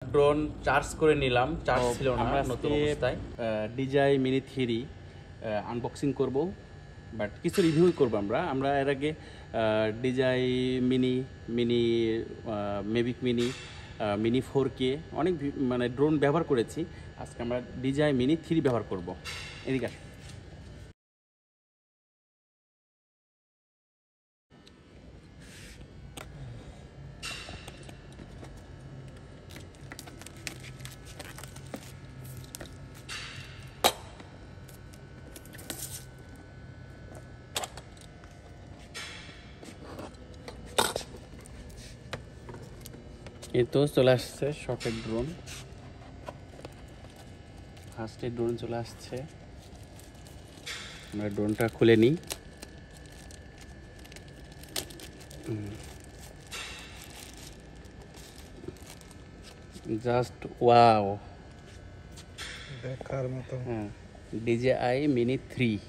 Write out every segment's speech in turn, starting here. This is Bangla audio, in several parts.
ড্রোন চার্জ করে নিলাম, চার্জ ছিল না নতুন অবস্থায়। DJI Mini 3 আনবক্সিং করব, বাট কিছু রিভিউ করব আমরা এর আগে DJI mini Mavic mini 4K অনেক মানে ড্রোন ব্যবহার করেছি। আজকে আমরা DJI Mini 3 ব্যবহার করব। এদিকে আসুন। এই তো চলে আসছে শর্টের ড্রোন, ফার্স্টের ড্রোন চলে আসছে। আমরা ড্রোনটা খুলে নিই। জাস্ট ওয়াও, দেখার মতো। হ্যাঁ, DJI Mini 3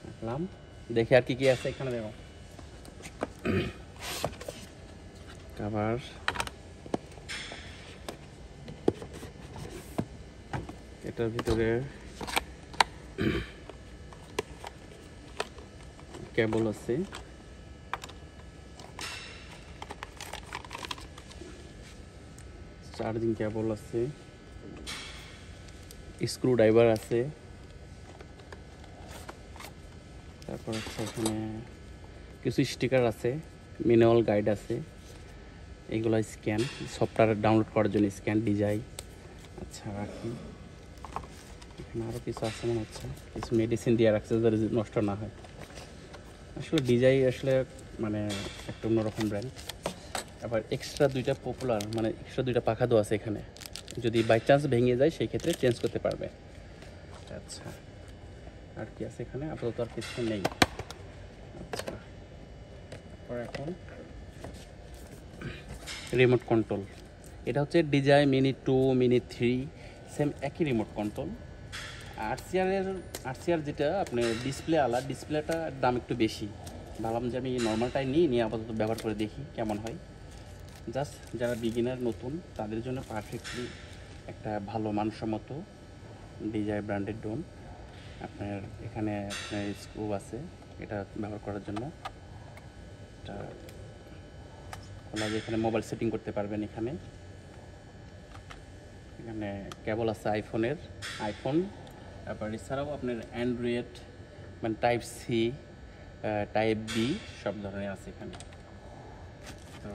দেখলাম। দেখে আর কি কি আছে এখানে, দেখো কভার, এটার ভিতরে কেবল আছে, চার্জিং কেবল আছে, স্ক্রু ড্রাইভার আছে, তারপর হচ্ছে এখানে কিছু স্টিকার আছে, ম্যানুয়াল গাইড আছে, এইগুলো স্ক্যান, সফটওয়্যার ডাউনলোড করার জন্য স্ক্যান DJI। আচ্ছা রাখি, এখানে আরও কিছু আছে মনে হচ্ছে, কিছু মেডিসিন দিয়ে রাখছে যাতে নষ্ট না হয়। আসলে DJI আসলে মানে একটা অন্যরকম ব্র্যান্ড। আবার এক্সট্রা দুইটা পপুলার মানে এক্সট্রা দুইটা পাখা দেওয়া আছে এখানে, যদি বাই চান্স ভেঙে যায় সেই ক্ষেত্রে চেঞ্জ করতে পারবে। আচ্ছা, আর কি আছে এখানে? আপাতত আর কিছু নেই। আচ্ছা, তারপর এখন রিমোট কন্ট্রোল। এটা হচ্ছে DJI Mini 2 Mini 3 সেম একই রিমোট কন্ট্রোল। আরসিআর যেটা আপনার ডিসপ্লে আলা, ডিসপ্লেটার দাম একটু বেশি। ভাবলাম যে আমি নর্মালটাই নিয়ে আপাতত ব্যবহার করে দেখি কেমন হয়। জাস্ট যারা বিগিনার নতুন তাদের জন্য পারফেক্টলি একটা ভালো মানসম্মত DJI ব্র্যান্ডেড ড্রোন। আপনার এখানে আপনার স্ক্রু আছে এটা ব্যবহার করার জন্য। এটা খোলা, এখানে মোবাইল সেটিং করতে পারবেন। এখানে কেবল আছে আইফোন, তারপর এছাড়াও আপনার অ্যান্ড্রয়েড মানে টাইপ সি, টাইপ বি সব ধরনের আছে এখানে। তো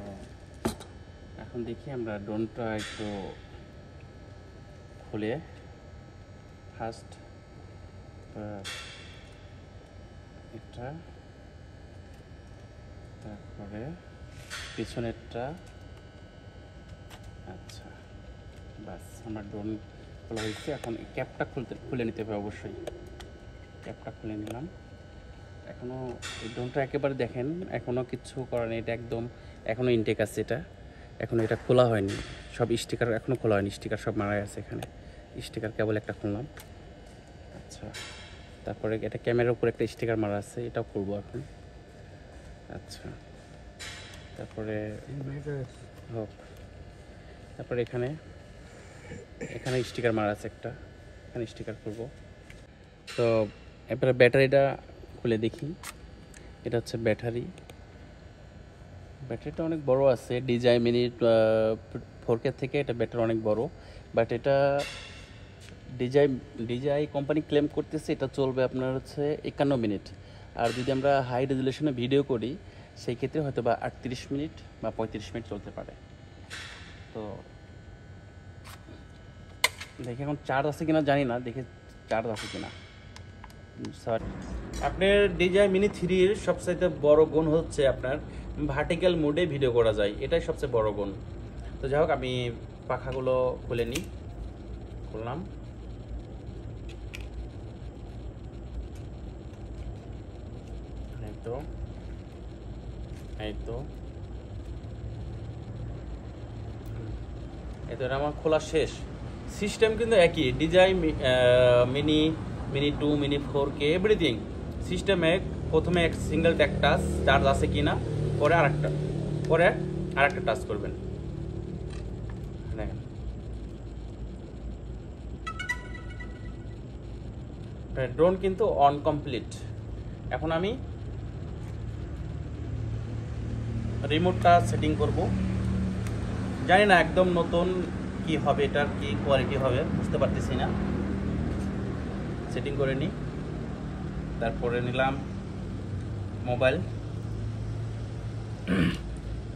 এখন দেখি আমরা ড্রোনটা একটু খুলে, ফার্স্ট এটা, তারপরে পিছনেরটা। আচ্ছা বাস, আমার ড্রোন খোলা হয়েছে। এখন এই ক্যাপটা খুলে নিতে হবে অবশ্যই। ক্যাপটা খুলে নিলাম। এখনও এই ড্রোনটা একেবারে দেখেন এখনও কিছু করার নেই, এটা একদম এখনও ইনটেক আছে। এখনও এটা খোলা হয়নি, সব স্টিকার এখনও খোলা হয়নি, স্টিকার সব মারা আছে এখানে। স্টিকার কেবল একটা খুললাম। আচ্ছা, তারপরে এটা ক্যামেরার উপর একটা স্টিকার মারা আছে, এটাও করবো এখন। আচ্ছা, তারপরে হোক, তারপরে এখানে স্টিকার মারা আছে একটা, এখানে স্টিকার করব। তো এরপরে ব্যাটারিটা খুলে দেখি। এটা হচ্ছে ব্যাটারিটা অনেক বড় আছে। DJI Mini 4K থেকে এটা ব্যাটারি অনেক বড়, বাট এটা DJI কোম্পানি ক্লেম করতেছে এটা চলবে আপনার হচ্ছে 51 মিনিট। আর যদি আমরা হাই রেজুলেশনে ভিডিও করি সেই ক্ষেত্রে হয়তো বা 38 মিনিট বা 35 মিনিট চলতে পারে। তো দেখি এখন চার্জ আছে কিনা জানি না, দেখি চার্জ আছে কিনা। স্যার, আপনার DJI Mini 3-র সবচাইতে বড় গুণ হচ্ছে আপনার ভার্টিক্যাল মোডে ভিডিও করা যায়, এটাই সবচেয়ে বড় গুণ। তো যাই হোক, আমি পাখাগুলো খুলে নিই। খুললাম। এই তো এটা আমার খোলা শেষ। সিস্টেম কিন্তু একই, DJI Mini 2 Mini 4K everything system এক। প্রথমে এক সিঙ্গেল ট্যাগ টাচ, চার্জ আছে কিনা, পরে আরেকটা টাচ করবেন। দেখেন ড্রোন কিন্তু অন কমপ্লিট। এখন আমি রিমোটটা সেটিং করব। জানি না একদম নতুন কি হবে, এটার কি কোয়ালিটি হবে বুঝতে পারতেছি না। সেটিং করে নিই, তারপরে নিলাম mobile,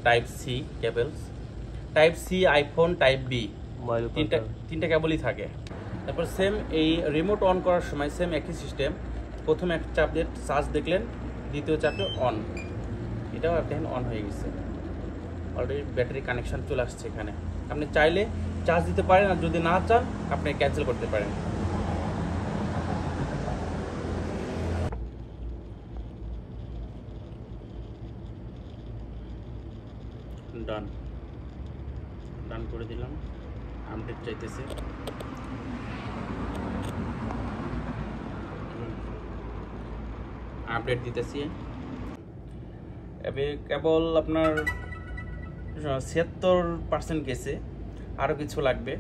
type C cables, type C, iPhone, type B, তিনটা কেবলই থাকে। তারপর সেম এই রিমোট অন করার সময় সেম একই সিস্টেম, প্রথমে এক চাপ দিয়ে চার্জ দেখলেন, দ্বিতীয় চাপে অন, এটাও দেখেন অন হয়ে গেছে, অলরেডি ব্যাটারি কানেকশান চলে আসছে এখানে। আপনি চাইলে চার্জ দিতে পারেন, আর যদি না চান আপনি ক্যান্সেল করতে পারেন। ডান ডান করে দিলাম, আপডেট চাইতেছে। আপডেট দিতেছি। কেবল আপনার 76% গেছে, আরও কিছু লাগবে।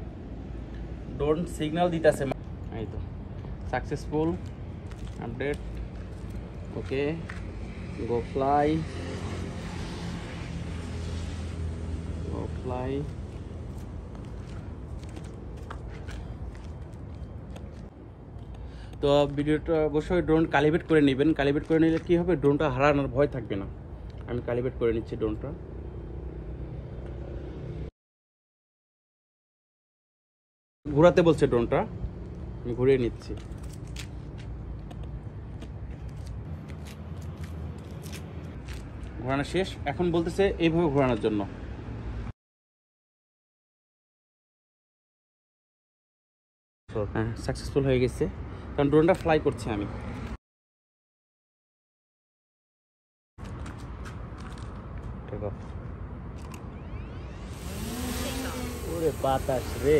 ড্রোন সিগন্যাল দিতেছে, এই তো সাকসেসফুল আপডেট। ওকে, গো ফ্লাই, গো ফ্লাই। তো ভিডিওটা অবশ্যই ড্রোন কালিব্রেট করে নেবেন। কালিব্রেট করে নিলে কী হবে, ড্রোনটা হারানোর ভয় থাকবে না। আমি কালিব্রেট করে নিচ্ছি ড্রোনটা। ঘোরাতে বলছে ড্রোনটা, আমি ঘুরিয়ে নিচ্ছি। ঘোরানো শেষ, এখন বলতেছে এইভাবে ঘোরানোর জন্য। হ্যাঁ, সাকসেসফুল হয়ে গেছে, কারণ ড্রোনটা ফ্লাই করছে আমি। ওরে বাতাস রে,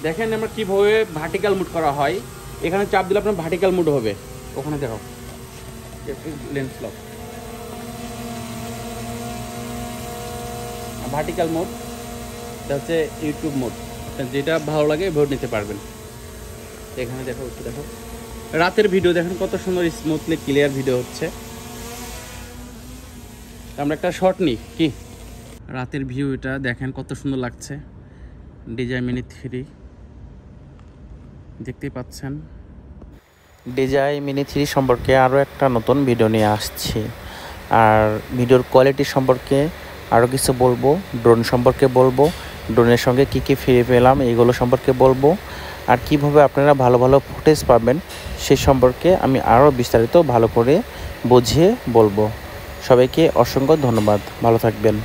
দেখেন আমরা কিভাবে ভার্টিক্যাল মুড করা হয়। এখানে চাপ দিলে আপনার ভার্টিক্যাল মুড হবে। ওখানে দেখো লেন্স লক, ভার্টিক্যাল মোড, এটা হচ্ছে ইউটিউব মোড। যেটা ভালো লাগে ভোট নিতে পারবেন। এখানে দেখো, একটু দেখো রাতের ভিডিও, দেখেন কত সুন্দর স্মুথলি ক্লিয়ার ভিডিও হচ্ছে। আমরা একটা শর্ট নিই, কি রাতের ভিউ, এটা দেখেন কত সুন্দর লাগছে। DJI Mini 3 দেখতেই পাচ্ছেন। DJI Mini 3 সম্পর্কে আরও একটা নতুন ভিডিও নিয়ে আসছি। আর ভিডিওর কোয়ালিটি সম্পর্কে আরও কিছু বলবো, ড্রোন সম্পর্কে বলবো, ড্রোনের সঙ্গে কী কী ফিরে পেলাম এইগুলো সম্পর্কে বলবো, আর কিভাবে আপনারা ভালো ভালো ফুটেজ পাবেন সে সম্পর্কে আমি আরও বিস্তারিত ভালো করে বুঝিয়ে বলবো। সবাইকে অসংখ্য ধন্যবাদ, ভালো থাকবেন।